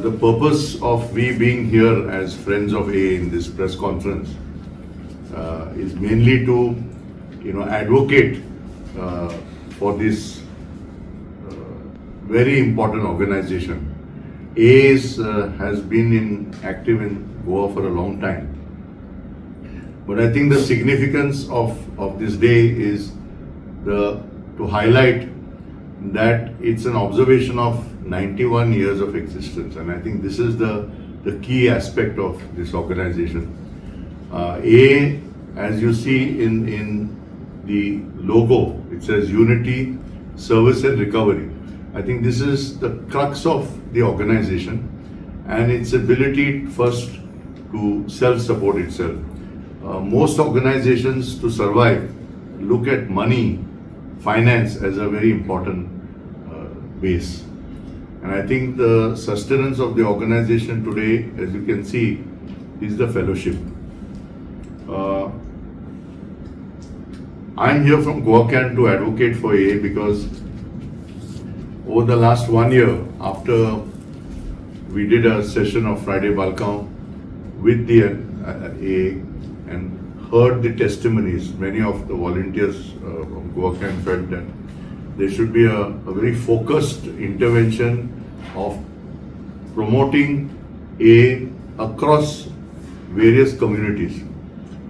the purpose of we being here as friends of A in this press conference is mainly to, advocate for this very important organization. A has been active in Goa for a long time. But I think the significance of this day is to highlight that it's an observation of 91 years of existence, and I think this is the key aspect of this organization. A, as you see in the logo, it says Unity, Service and Recovery. I think this is the crux of the organization and its ability first to self-support itself. Most organizations to survive look at money, finance as a very important base. And I think the sustenance of the organization today, as you can see, is the fellowship. I'm here from Goacan to advocate for A because over the last 1 year, after we did a session of Friday Balkan with the A and heard the testimonies, many of the volunteers from Goacan felt that there should be a very focused intervention of promoting A across various communities.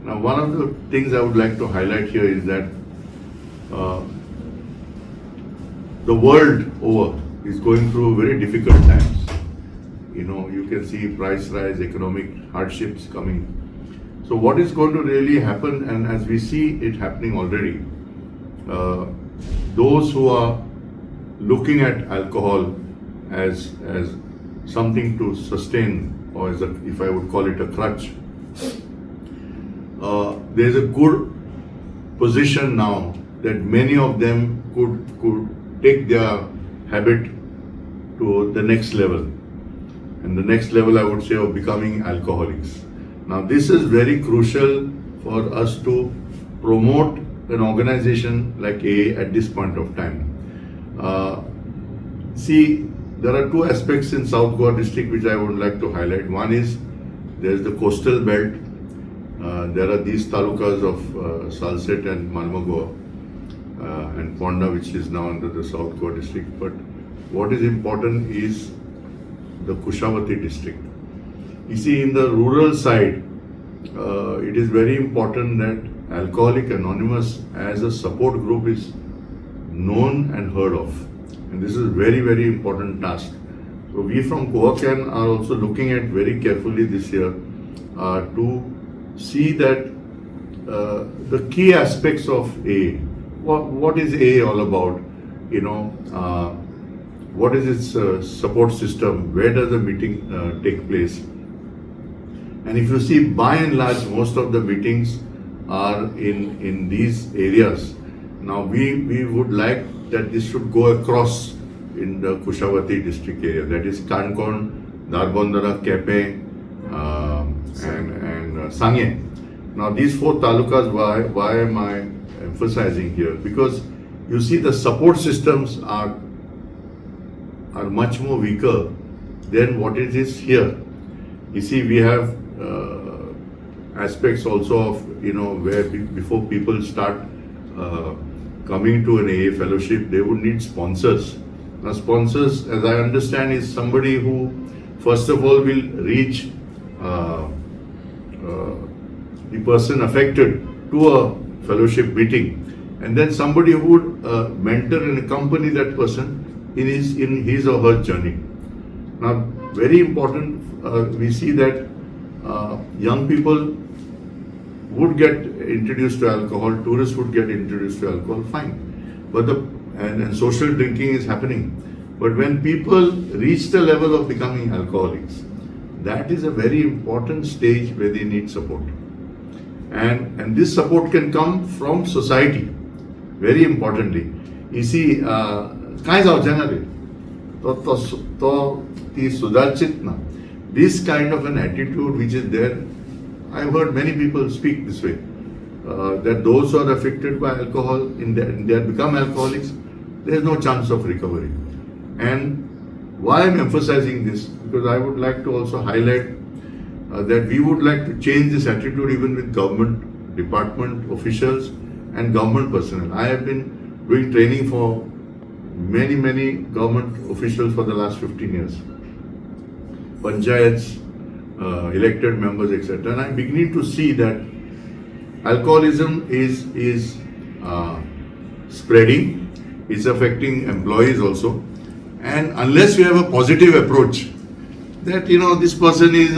Now, one of the things I would like to highlight here is that the world over is going through very difficult times. You can see price rise, economic hardships coming. So what is going to really happen, and as we see it happening already, those who are looking at alcohol as something to sustain, or as if I would call it a crutch, there's a good position now that many of them could take their habit to the next level. And the next level, I would say, of becoming alcoholics. Now, this is very crucial for us to promote an organization like A at this point of time. See, there are two aspects in South Goa district which I would like to highlight. One is there's the coastal belt. There are these talukas of Salset and Malmagoa and Ponda, which is now under the South Goa district. But what is important is the Kushavati district. You see, in the rural side, it is very important that Alcoholic Anonymous as a support group is known and heard of. And this is a very, very important task. So we from Goacan are also looking at very carefully this year to see that the key aspects of A. What is A all about? What is its support system? Where does the meeting take place? And if you see, by and large, most of the meetings are in these areas. Now, we would like that this should go across in the Kushavati district area. That is Kankon, Darbandara, Kepe, and Sangye. Now, these four talukas, why am I emphasizing here? Because you see, the support systems are much more weaker than what it is here. You see, we have aspects also of, where before people start coming to an AA fellowship, they would need sponsors. Now, sponsors, as I understand, is somebody who, first of all, will reach the person affected to a fellowship meeting, and then somebody who would mentor and accompany that person in his or her journey. Now, very important, we see that young people would get introduced to alcohol, tourists would get introduced to alcohol, fine. But and social drinking is happening. But when people reach the level of becoming alcoholics, that is a very important stage where they need support. And this support can come from society, very importantly. You see, काय जावचें रे तो ती सुदारचीत ना. This kind of an attitude which is there, I've heard many people speak this way, that those who are affected by alcohol, they have become alcoholics, there is no chance of recovery. And Why I'm emphasizing this? Because I would like to also highlight that we would like to change this attitude even with government department officials and government personnel. I have been doing training for many government officials for the last 15 years, panchayats, elected members, etc. And I'm beginning to see that alcoholism is spreading. It's affecting employees also. And unless you have a positive approach, that this person is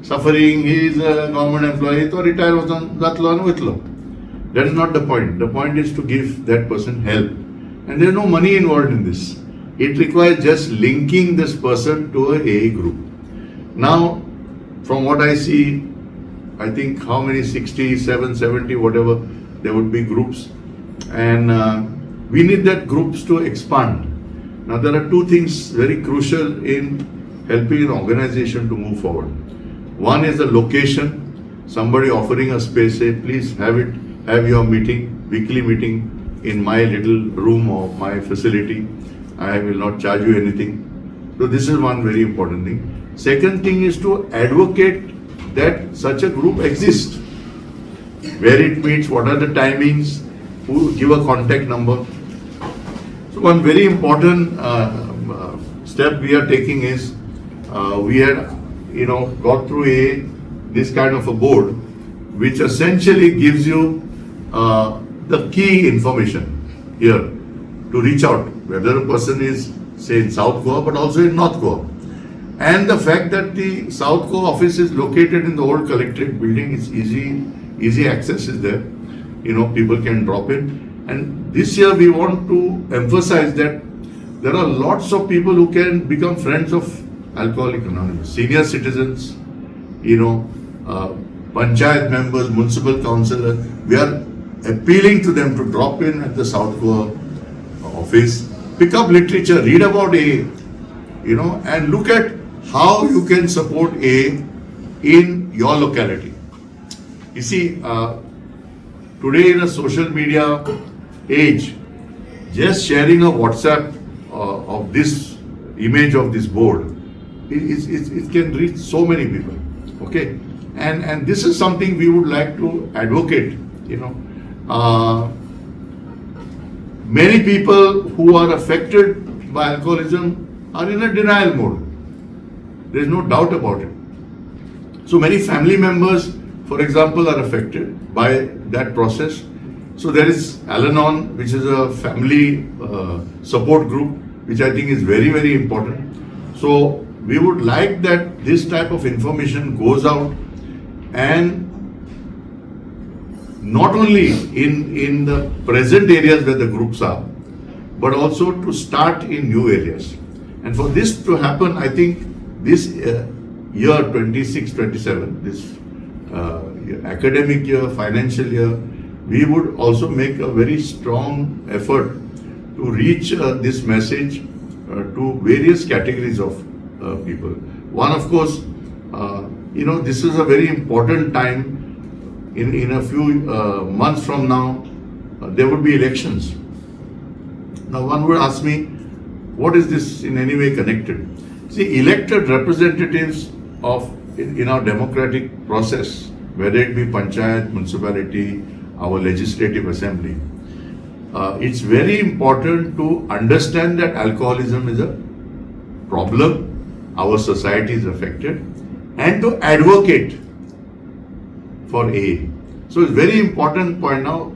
suffering, he is a government employee, so retire with law. That is not the point. The point is to give that person help. And there is no money involved in this. It requires just linking this person to a AA group. Now, from what I see, I think how many, 67, 70, whatever, there would be groups. And we need that groups to expand. Now, there are two things very crucial in helping an organization to move forward. One is the location. Somebody offering a space, say, please have your meeting, weekly meeting in my little room or my facility. I will not charge you anything. So this is one very important thing. Second thing is to advocate that such a group exists. Where it meets, what are the timings, who give a contact number. So one very important step we are taking is we had got through this kind of a board which essentially gives you the key information here to reach out, whether a person is say in South Goa but also in North Goa. And the fact that the South Goa office is located in the old collectorate building, is easy access is there. People can drop in. And this year we want to emphasize that there are lots of people who can become friends of Alcoholics Anonymous. Senior citizens, panchayat members, municipal councillors. We are appealing to them to drop in at the South Goa office, pick up literature, read about AA, and look at how you can support AA in your locality. You see, today in a social media age, just sharing a WhatsApp of this image of this board, it can reach so many people. Okay, and this is something we would like to advocate. Many people who are affected by alcoholism are in a denial mode. There is no doubt about it. So many family members, for example, are affected by that process. So there is Al-Anon, which is a family support group, which I think is very important. So we would like that this type of information goes out, and not only in the present areas where the groups are, but also to start in new areas. And for this to happen, I think this year 26-27, this academic year, financial year, we would also make a very strong effort to reach this message to various categories of people. One, of course, this is a very important time. In a few months from now, there would be elections. Now, one would ask me, what is this in any way connected? See, elected representatives in our democratic process, whether it be panchayat, municipality, our legislative assembly, it's very important to understand that alcoholism is a problem, our society is affected, and to advocate for AA. So it's very important point. Now,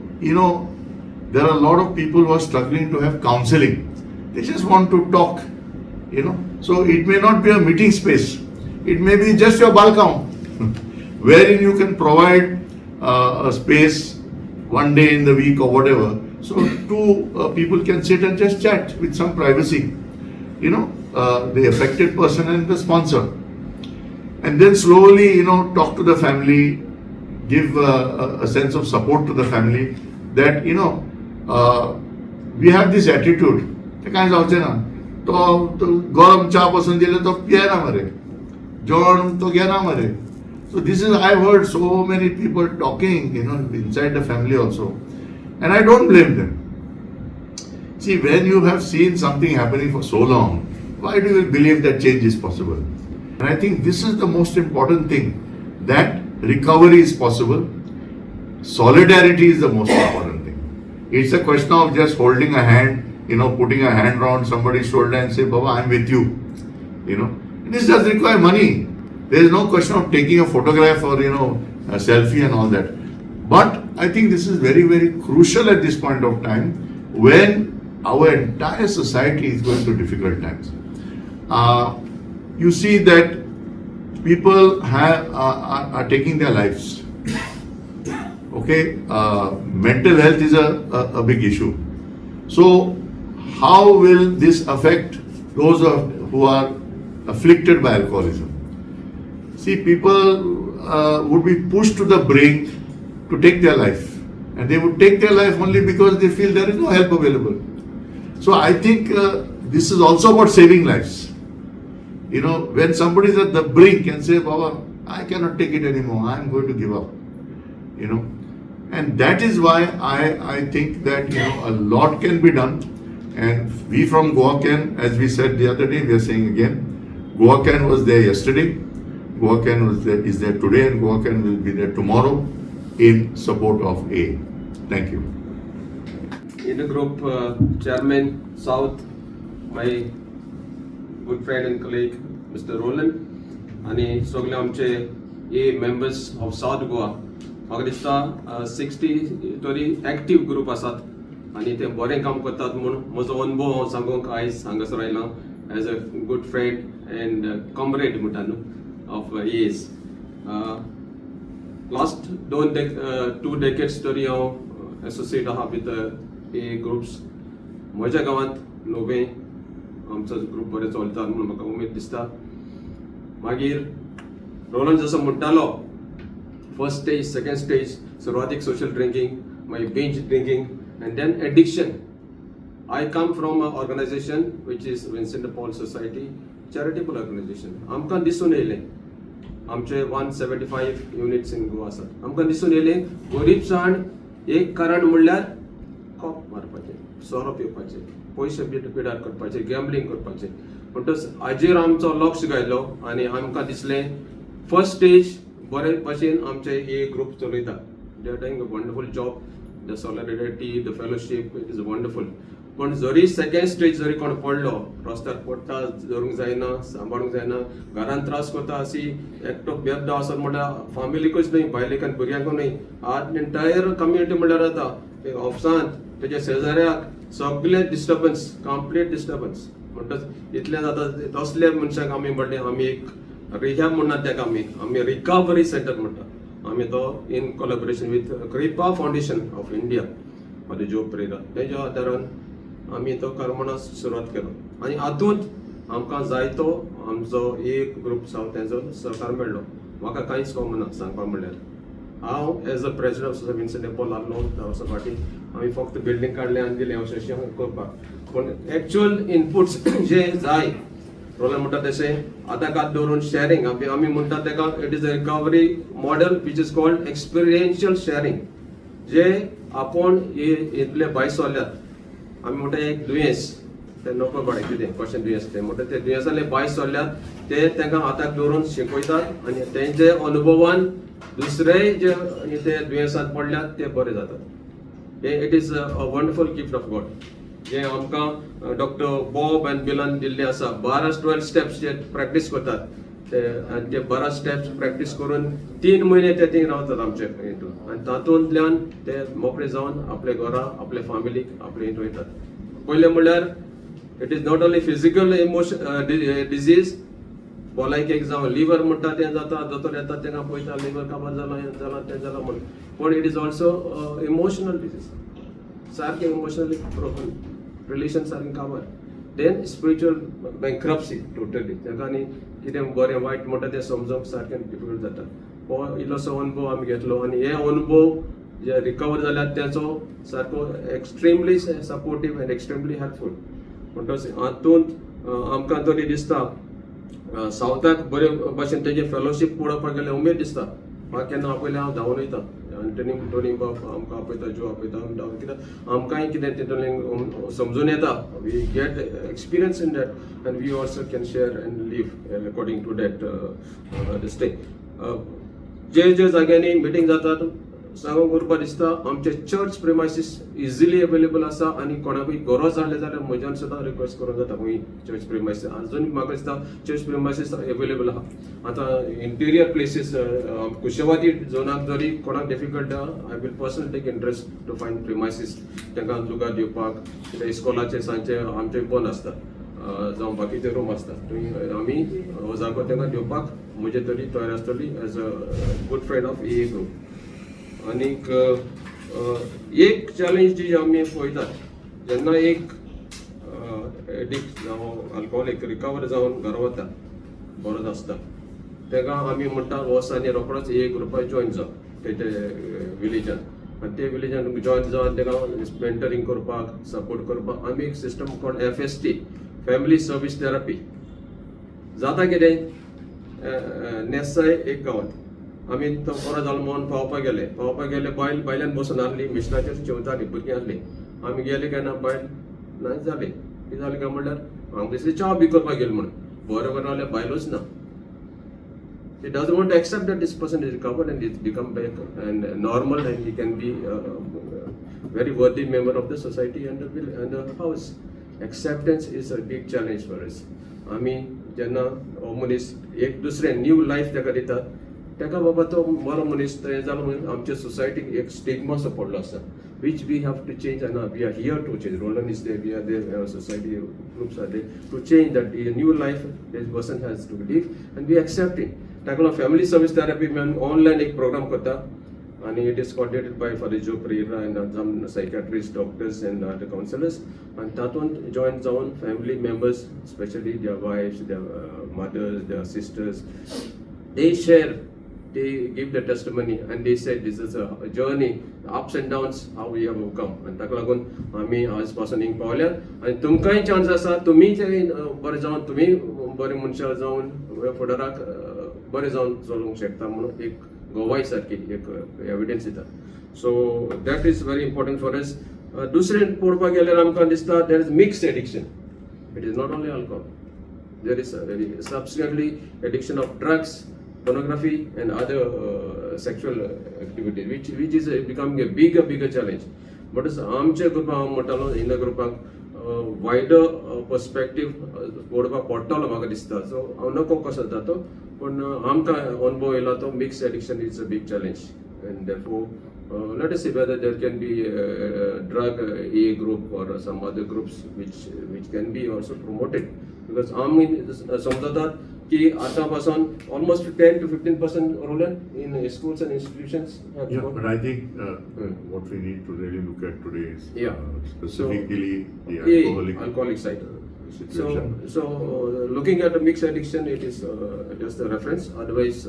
there are a lot of people who are struggling to have counseling. They just want to talk, So it may not be a meeting space. It may be just your balcony, wherein you can provide a space one day in the week or whatever. So two people can sit and just chat with some privacy, the affected person and the sponsor. And then slowly, talk to the family, give a sense of support to the family that, we have this attitude. तो गरम चा पसंद दिले तो पिया ना मरे, जौन तो गया ना मरे. So this is, I've heard so many people talking, inside the family also, and I don't blame them. See, when you have seen something happening for so long, why do we believe that change is possible? And I think this is the most important thing, that recovery is possible. Solidarity is the most important thing. It's a question of just holding a hand, putting a hand around somebody's shoulder and say, Baba, I'm with you. This does require money. There is no question of taking a photograph or, a selfie and all that. But I think this is very, very crucial at this point of time when our entire society is going through difficult times. You see that people are taking their lives. Okay, mental health is a big issue. So how will this affect those who are afflicted by alcoholism? See, people would be pushed to the brink to take their life, and they would take their life only because they feel there is no help available. So I think this is also about saving lives. When somebody is at the brink and say, Baba, I cannot take it anymore, I am going to give up. And that is why I think that a lot can be done. And we from Goa Can, as we said the other day, we are saying again, Goa Can was there yesterday, Goa Can is there today, and Goa Can will be there tomorrow in support of A. Thank you. In the group, Chairman South, my good friend and colleague, Mr. Roland, आणि सगळे आमचे A members of South Goa, म्हाका दिसता 60 तरी active group आसात आणि ते बरें काम करतात म्हणून म्हजो अनुभव हांव सांगूंक आयज हांगासर आयलां as a good friend and comrade म्हणटा न्हू ऑफ एज. लास्ट 2 decades तरी हांव एसोसिएट आहा विथ ए ग्रुप्स. म्हज्या गांवांत नोवे आमचो ग्रुप बरें चलता म्हणून म्हाका उमेद दिसता. मागीर रोलंड जसो म्हणटालो, फर्स्ट स्टेज, सेकंड स्टेज, सुरवातीक सोशल ड्रिंकिंग, मागीर binge drinking, and then addiction. I come from an organization which is Vincent de Paul Society, charitable organization. आमकां दिसून येयलें, आमचे 175 युनिट्स इन गोवा आसात. आमकां दिसून येयलें गरीबसाण एक कारण म्हणल्यार कॉप मारपाचें, सोरो पिवपाचें, पयशे पिडार करपाचे, गॅम्बलिंग करपाचें. म्हणटच हाजेर आमचो लक्ष घायलो आनी आमकां दिसलें फर्स्ट स्टेज बरे भशेन आमचे हे ग्रुप चलयता. They are doing a wonderful job. The solidarity, the fellowship, it is wonderful. पण जरी सेकंड स्टेज जरी कोण पडलो, रस्त्यार पडटा, धरूंक जायना, सांबाळूंक जायना, घरांत त्रास करता अशी एकटो बेबदा असो म्हणल्यार फॅमिलीकूच न्हय, भायलेक आनी भुरग्यांकूच न्हय, आज एंटायर कम्युनिटी म्हणल्यार जाता ऑफिसांत तेजे शेजाऱ्याक सगळे डिस्टर्बन्स, कंप्लीट डिस्टर्बन्स. म्हणटच इतलें जाता तसल्या मनशाक आमी म्हणलें आमी एक रिहॅब म्हणटात तेका आमी रिकवरी सेंटर म्हणटा. आम्ही तो इन कोलॅबोरेशन विथ कृपा फाउंडेशन ऑफ इंडिया मध्ये जॉब परेरा तेच्या आदारान आम्ही तो कर्मणा सुरवात केलो. आणि हातूंत आमकां जायतो आमचो एक ग्रुप आसा तेजो सहकार मेळ्ळो. म्हाका कांयच कळना सांगपाक म्हणल्यार. हांव as a president of society Vincent de Paul आहलो त्या वर्सा फाटीं. आमी फक्त बिल्डींग काडलें आनी दिलें अशें करपाक. पूण एक्चुअल इनपुट्स जे जाय रोलंड म्हणटा तशें आतां दवरून शेअरिंग आमी म्हणटा तेका it is a recovery model which is called experiential sharing. जे आपूण इतले भायर सरल्यात आमी म्हणटा एक दुयेंस ते नको पडे कितें कशें दुयेंस तें म्हणटा ते दुयेंसांतले भायर सरल्यात ते तांकां हाताक दवरून शिकयतात आनी तेंचे अनुभवान दुसरेय जे ते दुयेंसांत पडल्यात ते बरे जातात. It is a wonderful gift of God जे आमकां डॉक्टर बॉब एंड बिलान दिल्ले आसा. 12 स्टेप्स जे प्रॅक्टीस करतात आनी ते 12 स्टेप्स प्रॅक्टीस करून 3 म्हयने ते थिंग रावतात आमचे हितून आनी तातूंतल्यान ते मोकळे जावन आपले घरा, आपले फॅमिलीक आपले हितून वयतात. पयलें म्हणल्यार it is not only physical disease, भलायकेक जावं लिवर म्हणटा तें जाता, दोतोर येता तेंकां पळयता लिवर काबार जालां तें जालां म्हणून. पूण it is also emotional disease, सारकें इमोशनली ब्रोकन, रिलेशन सारकें काबार. देन स्पिरिच्युअल बँक्रप्सी टोटली, तेका न्ही कितें बरें वायट म्हणटा तें समजूंक सारकें डिफिकल्ट जाता. हो इल्लोसो अनुभव आमी घेतलो आनी हे अनुभव जे रिकवर जाल्यात तेचो सारको extremely supportive and extremely helpful. म्हणटच हातूंत आमकां तरी दिसता सावथाक बरे भशेन तेजे फेलोशीप पळोवपाक गेल्यार उमेद दिसता. म्हाका केन्ना पयलीं हांव धांवून वयता आनी टोनी बाब आमकां आपयता ज्यो आपयता कित्याक आमकांय कितें तितूंतल्यान समजून येता we get experience in that and we also can share and live according to that this thing जे जाग्यांनी मिटींग जातात सांगूंक उरपा दिसता आमचे चर्च प्रिमायसीस इजिली अवेलेबल आसा आनी कोणाकूय गरज आसली जाल्यार म्हज्यान सुद्दां रिक्वेस्ट करूंक जाता खंय चर्च प्रिमायसीस अजून म्हाका दिसता चर्च प्रिमायसीस अवेलेबल आहा आतां इंटिरियर प्लेसीस कुशेवादी झोनाक जरी कोणाक डिफिकल्ट आहा I will personally take interest to find premises तांकां लुगार दिवपाक कित्याक इस्कॉलाचे सांजचे आमचे बंद आसता जावं बाकीचे रूम आसता थंय आमी हो जागो तांकां दिवपाक म्हजे तरी तयार आसतली as a good friend of a group आनीक एक चॅलेंज जी आमी पळयतात जेन्ना एक एडिक्ट जावं अल्कोहोलीक रिकवर जावन घरा वता बरो आसता ताका आमी म्हणटा वच आनी रोखडोच ए ग्रुपाक जॉयन जा ते विलेजान आनी ते विलेजान जॉयन जावन ताका मेंटरींग करपाक सपोर्ट करपाक आमी एक system called FST family service therapy जाता कितें नेसाय एक गांवांत आमी तो बरो जालो म्हणून पावपाक गेले बायल्यान बसून आसली मिशनाचेर जेवताली भुरगीं आसली आमी गेले काय ना बायल ना जाली कितें जालें काय म्हणल्यार हांव दिसली च्या बी करपाक गेले म्हणून बरें जाल्यार बायलोच ना He doesn't want to accept that this person is recovered and he's become back and normal and he can be a very worthy member of the society and the house. Acceptance is a big challenge for us. आमी जेन्ना हो मनीस एक दुसरें new life ताका दितात ताका बाबा तो बरो मनीस हें जालो म्हणून आमच्या सोसायटीक एक स्टिग्मा असो पडलो आसा which we have to change and we are here to change. Roland is there, we are there, our society groups are there to change that a new life this person has to live and we accept it. ताका लागून family service therapy म्हणून online एक program करता आनी it is coordinated by father Pereira and some psychiatrist doctors and the counsellors आनी तातूंत join जावन family members specially their wives their mothers their sisters they share they give the testimony and they said this is a journey, ups and downs, how we have overcome. And ताका लागून आमी आज पासून हिंग पावल्यात आनी तुमकांय chance आसा तुमी बरे जावन तुमी बरे मनशां जावन फुडाराक बरे जावन चलूंक शकता म्हणून एक गोवाय सारकी एक एविडन्स दिता so that is very important for us दुसरें पळोवपाक गेल्यार आमकां दिसता there is mixed addiction it is not only alcohol there is subsequently addiction of drugs pornography and other sexual activities which is becoming a bigger challenge but as आमच्या ग्रुपाक म्हणटालो इन ग्रुपाक wider पर्स्पेक्टीव पळोवपाक पडटलो म्हाका दिसता सो हांव नको कसो जाता तो पण आमकां अनुभव येयला तो mix addiction is a big challenge and therefore let us see whether there can be drug A group or some other groups which can be also promoted because आमी समजतात की आता पासून almost 10 to 15% Roland in schools and institutions have but I think what we need to really look at today is specifically the alcoholic side situation. So looking at the mixed addiction, it is just a reference. Otherwise,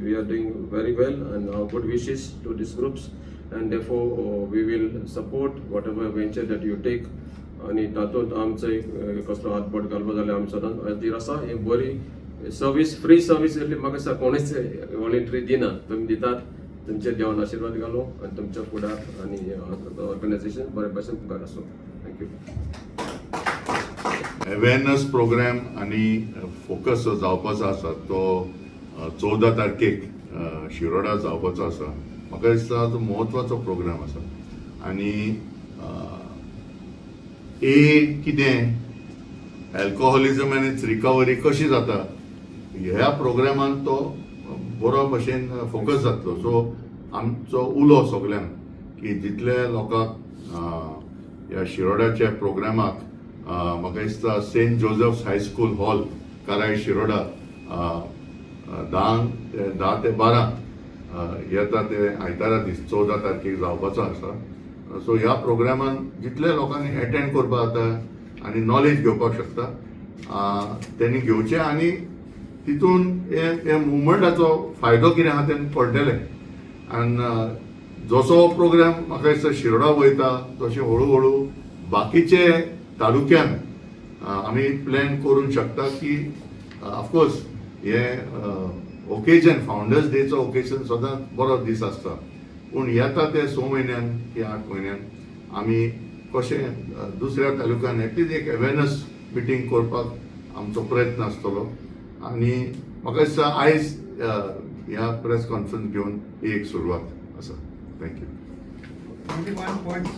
we are doing very well, and our good wishes to these groups, and therefore we will support whatever venture that you take. आणि तातूंत आमचो कसलो हातबोट घालपा जाल्यार आमी सदांच हाजीर आसा एक बरी सर्वीस फ्री सर्वीस येयल्ली म्हाका दिसता कोणीच वॉलंटरी दिना तुमी दितात तुमचे देवान आशिर्वाद घालो आनी तुमच्या फुडार आनी ऑर्गनायझेशन बरे भशेन मुखार आसूं थँक्यू अवेरनेस प्रोग्राम आनी फोकस जो जावपाचो आसा तो 14 तारखेक शिरोडा जावपाचो आसा म्हाका दिसता तो म्हत्वाचो प्रोग्राम आसा आनी कितें अल्कोहोलिजम आनी इट्स रिकवरी कशी जाता ह्या प्रोग्रामान तो बरो भशेन फोकस जातलो सो आमचो उलो सगळ्यांक की जितले लोकांक ह्या शिरोडाच्या प्रोग्रामाक म्हाका दिसता सेंट जोसेफ्स हायस्कूल हॉल काराय शिरोडा 10 ते 12 येता ते आयतारा दीस 14 तारखेक जावपाचो आसा सो ह्या प्रोग्रामान जितले लोकांनी अटेंड करपाक जाता आनी नॉलेज घेवपाक शकता त्यांनी घेवचें आनी तितून हे मुवमेंटाचो फायदो कितें आहा तें पडटलें आनी जसो हो प्रोग्राम म्हाका दिसता शिरोडा वयता तशें हळू बाकीचे तालुक्यान आमी प्लॅन करूंक शकता की ऑफकोर्स हे ओकेजन फाउंडर्स डेचो ओकेजन सदांच बरो दीस आसता पूण येता ते 6 म्हयन्यान की 8 म्हयन्यान आमी कशें दुसऱ्या तालुक्यान एटलीस्ट एक अवेरनस मिटींग करपाक आमचो प्रयत्न आसतलो आनी म्हाका दिसता आयज ह्या प्रेस कॉन्फरन्स घेवन ही एक सुरवात आसा. Thank you. Only one point, sir.